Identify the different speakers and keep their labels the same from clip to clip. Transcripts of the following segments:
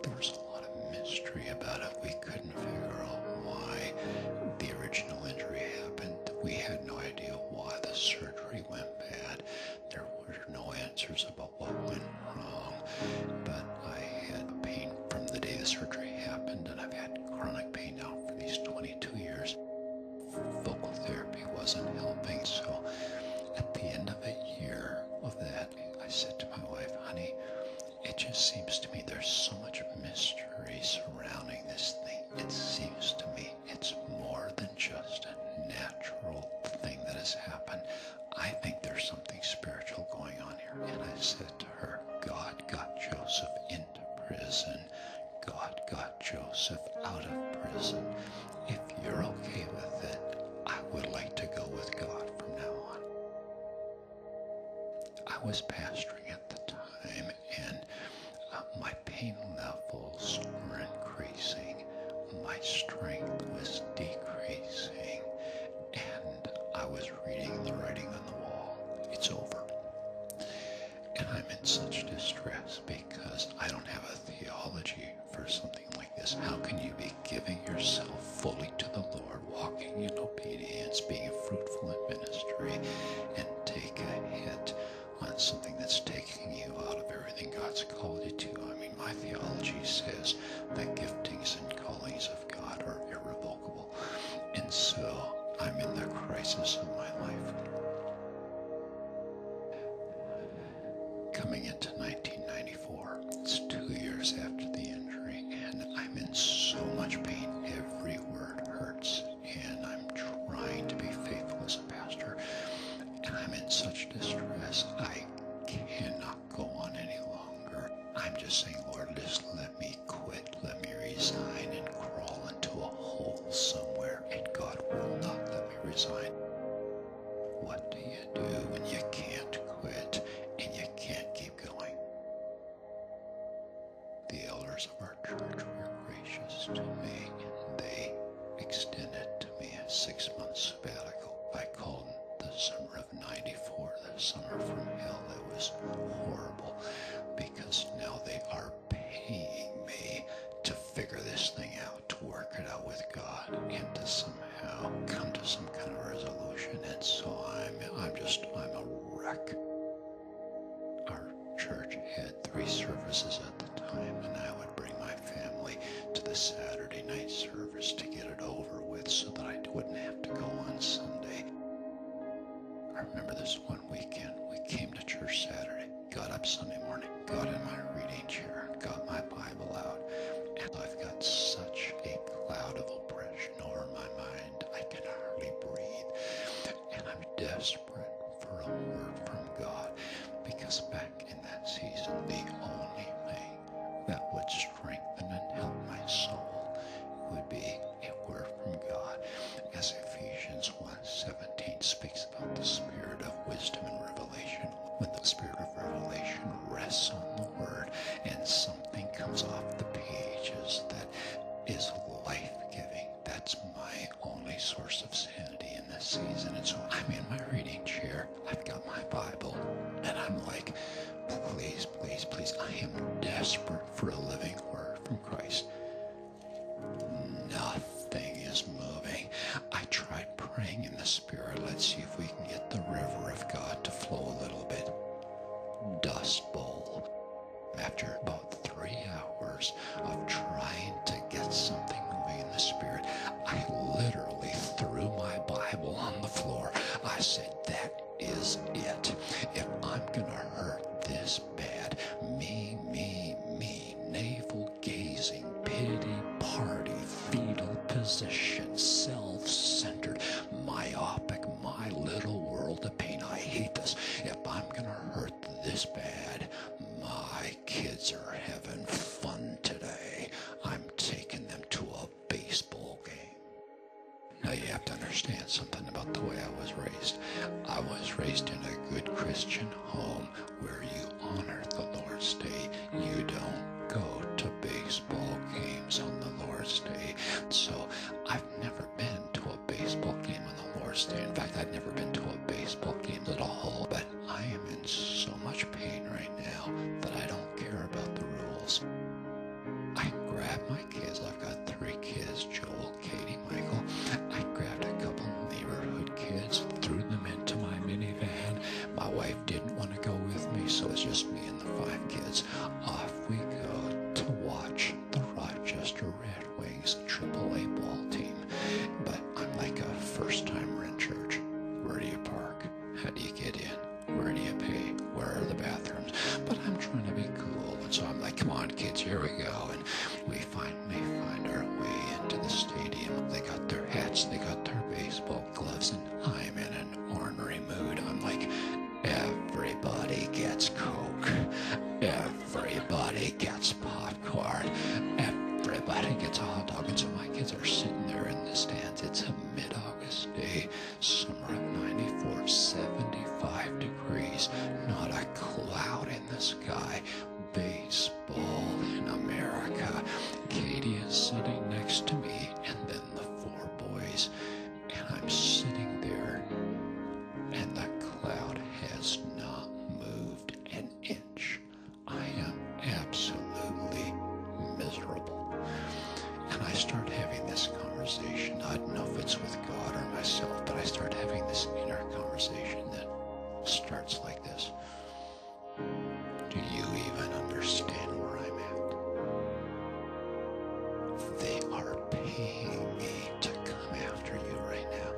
Speaker 1: There was a lot of mystery about it. We couldn't figure out why the original injury happened. We had no idea why the surgery went bad. There were no answers about what went wrong. But I had pain from the day the surgery happened, and I've had chronic pain now for these 22 years. Vocal therapy wasn't helping, so at the end of a year of that, I said to my wife, honey, it just seems to me there's so much mystery surrounding this thing. It seems to me it's more than just a natural thing that has happened. I think there's something spiritual going on here. And I said to her, God got Joseph into prison. God got Joseph out of prison. If you're okay with it, I would like to go with God from now on. I was pastoring at the time, and my pain levels were increasing. My strength was decreasing, and I was reading the writing on the wall. It's over. And I'm in such distress because I don't have a theology for something like this. How can you be giving yourself fully to the Lord, walking in obedience, being fruitful in ministry, and take a hit on something that's taking you out of everything God's called you to? I mean, my theology says that giftings and callings of God are irrevocable. And so I'm in the crisis of my life. Coming into 1994, it's 2 years after the injury, and I'm in so much pain. Every word hurts, and I'm trying to be faithful as a pastor, and I'm in such distress. I cannot go on any longer. I'm just saying, Lord, just let me quit, let me resign and crawl into a hole somewhere, and God will not let me resign. What do you do when you can't quit and you can't keep going? The elders of our church were gracious to me, and they extended to me a 6-month sabbatical. I called the summer of 94 the summer from hell. It was horrible because now they are paying me to figure this thing out, to work it out with God, and to somehow come to some kind of resolution. And so I'm a wreck. Our church had 3 services at the time, and I would bring my family to the Saturday night service to get it over with so that I wouldn't have to go on Sunday. I remember this one weekend, we came to church Saturday, got up Sunday morning, got in my reading chair, got my Bible out, and I've got such a cloud of oppression over my mind, I can hardly breathe. And I'm desperate for a word from God, because back in that season, the only thing that would strengthen and help my soul would be a word from God. As Ephesians 1:17 speaks about the spirit of wisdom and revelation, when the spirit of revelation rests on the word and something comes off the pages that is life-giving, that's my only source of sanity in this season. And so I'm in my reading chair, I've got my Bible, and I'm like, please, please, please, I am desperate for a living word from Christ. Nothing is moving. I tried praying in the Spirit. Let's see if we can get the river of God to flow a little bit. Dust bowl. After about 3 hours of trying to get something moving in the Spirit, I literally threw my Bible on the floor. I said, that is it. If I'm going to hurt this bad, me, navel-gazing, pity-party, fetal position, self-centered, myopic, my little world of pain. I hate this. If I'm going to hurt this bad, my kids are having fun today. I'm taking them to a baseball game. Now you have to understand something about the way I was raised. I was raised in a good Christian home where you honor the Lord's Day. You don't go to baseball games on the Lord's Day. So I've never been to a baseball game on the Lord's Day. In fact, I've never been to a baseball game at all. But I am in so much pain right now that I don't care about the rules. grab my kids. I've got 3 kids, Joel, Katie, Michael. I grabbed a couple neighborhood kids, threw them into my minivan. My wife didn't want to go with me, so it's just me and the 5 kids. Off we go to watch the Rochester Red Wings AAA ball team. But I'm like a first-timer in church. Where do you park? How do you get in? Where do you pay? Where are the bathrooms? But I'm trying to be cool, and so I'm like, come on, kids, here we go. And we finally find our way into the stadium. They got their hats, they got their baseball gloves, and I'm in an ornery mood. I'm like, everybody gets Coke. Everybody gets popcorn. Everybody gets a hot dog. And so my kids are sitting there in the stands. It's a mid-August day, summer of 94, 75 degrees, not a cloud in the sky. Baseball in America. Katie is sitting next to me, and then the 4 boys. And I'm sitting there, and the cloud has not moved an inch. I am absolutely miserable. And I start having this conversation. I don't know if it's with God or myself, but I start having this inner conversation that starts like this. Do you even understand where I'm at? They are paying me to come after you right now.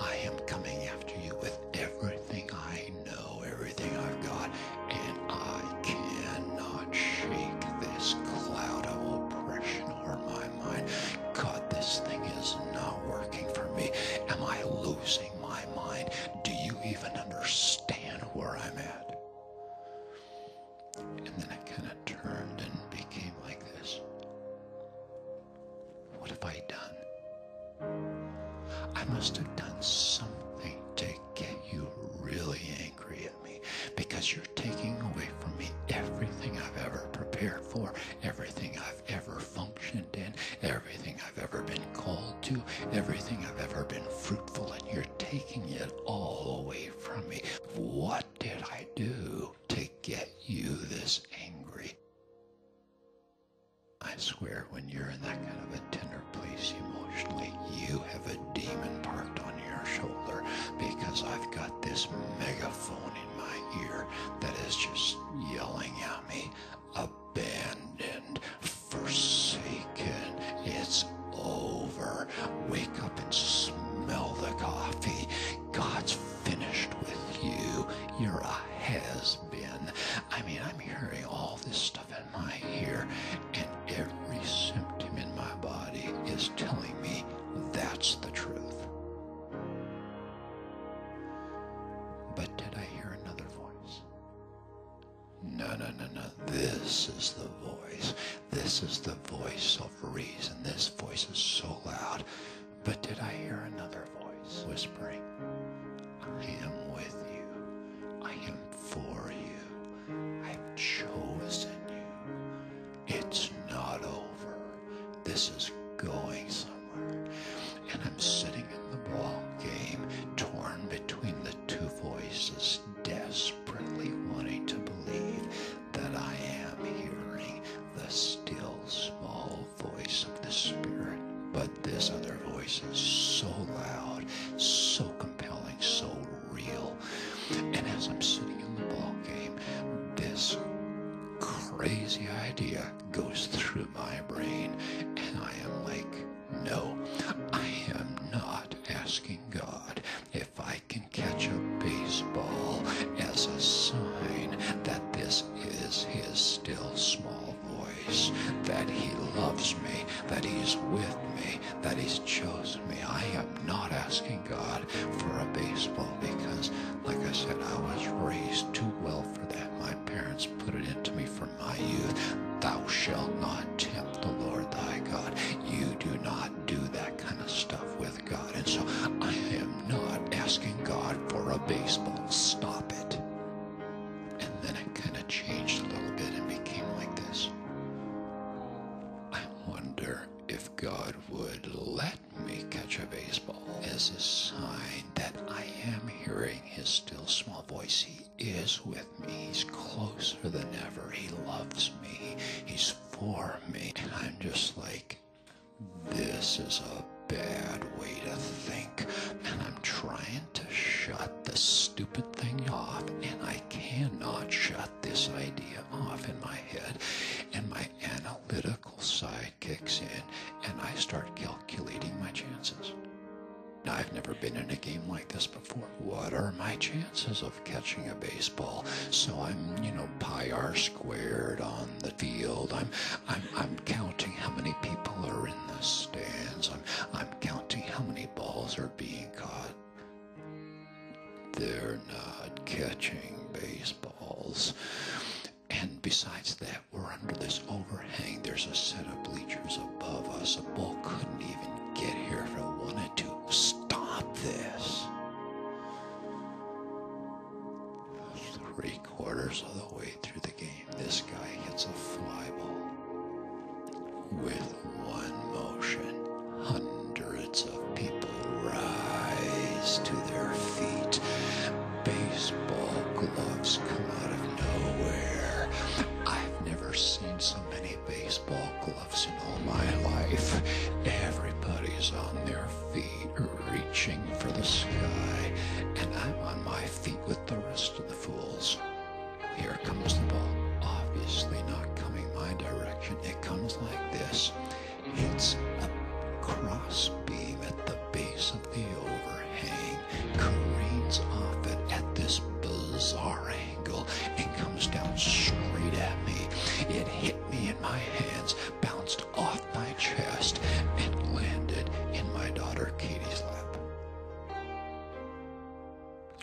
Speaker 1: I am coming after you with everything I know, everything I've got, and I cannot shake this cloud of oppression over my mind. God, this thing is not working for me. Am I losing my mind? Do you even understand where I'm at? And then it kind of turned and became like this. What have I done? I must have done something to get you really angry at me, because you're taking away from me everything I've ever prepared for, everything I've ever functioned in, everything I've ever been called to, everything I've ever been fruitful in. You're taking it all away from me. What did I do to get you this angry? I swear, when you're in that kind of a tender place emotionally, you have a demon parked on your shoulder, because I've got this megaphone in my ear that is just yelling at me, abandoned, forsaken, it's over. Wake up and smell the coffee. God's finished with you. You're a has-been. I mean, I'm hearing all this stuff in my ear, and every symptom in my body is telling me that's the truth. But did I hear another voice? No. This is the voice. This is the voice of reason. This voice is so loud. But did I hear another voice whispering, I am with you. I am for you. I've chosen you. It's not over. This is going somewhere. And I'm sitting in the ball game, torn between the 2 voices, desperately wanting to believe that I am hearing the still small voice of the Spirit. But this other voice is so loud, so compelling, so real. And as I'm sitting in the ball game, this crazy idea goes through my brain, and I am like, no, I am not asking God if I can catch a baseball as a sign that this is his still small voice, that he loves me, that he's with me, that he's chosen me. I am not asking God for a baseball, because, like I said, I was raised too well for that. My parents put it into me from my youth. Thou shalt not tempt the Lord thy God. You do not do that kind of stuff with God. And so I am not asking God for a baseball. Stop it. And then it kind of changed a little bit and became like this. I wonder if God would let me catch a baseball as a sign that I am hearing his still small voice. He is with me. He's closer than ever. He loves me. He's for me. And I'm just like, this is a bad way to think, and I'm trying to shut the stupid thing off, and I cannot shut this idea off in my head, and my analytical side kicks in, and I start calculating my chances. Now, I've never been in a game like this before. What are my chances of catching a baseball? So I'm, pi r squared on the field. I'm counting how many people are in the stands. I'm counting how many balls are being caught. They're not catching baseballs. And besides that, we're under this overhang. There's a set of bleachers above us. A ball couldn't even get here if it wanted to. Stop this. 3/4 of the way through the game, this guy hits a fly ball. With one motion, hundreds of people rise to their feet. Baseball gloves come out of nowhere. I've never seen so many baseball gloves in all my life. Everybody's on their feet, reaching for the sky, and I'm on my feet with the rest of the fools. Here comes the ball, obviously not coming my direction. It comes like this. It's a cross beam at the base of the overhang, careens off it at this bizarre angle, and comes down straight at me. It hit me in my hands, bounced off my chest, and landed in my daughter Katie's lap.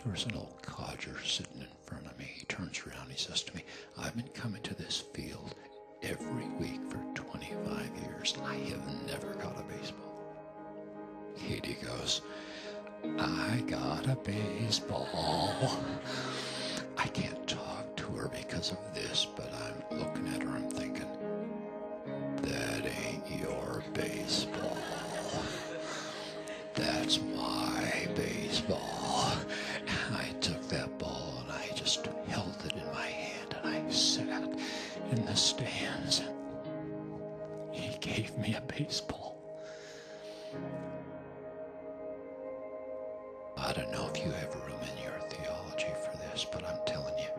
Speaker 1: There was an old codger sitting in front of me. He turns around, he says to me, I've been coming to this field every week for 25 years. I have never caught a baseball. Katie goes, I got a baseball. I can't talk to her because of this, but I'm looking at her, I'm thinking, that ain't your baseball. That's my baseball. And I took that ball and I just held it in my hand and I sat in the stands and he gave me a baseball. I don't know if you have room in your theology for this, but I'm telling you,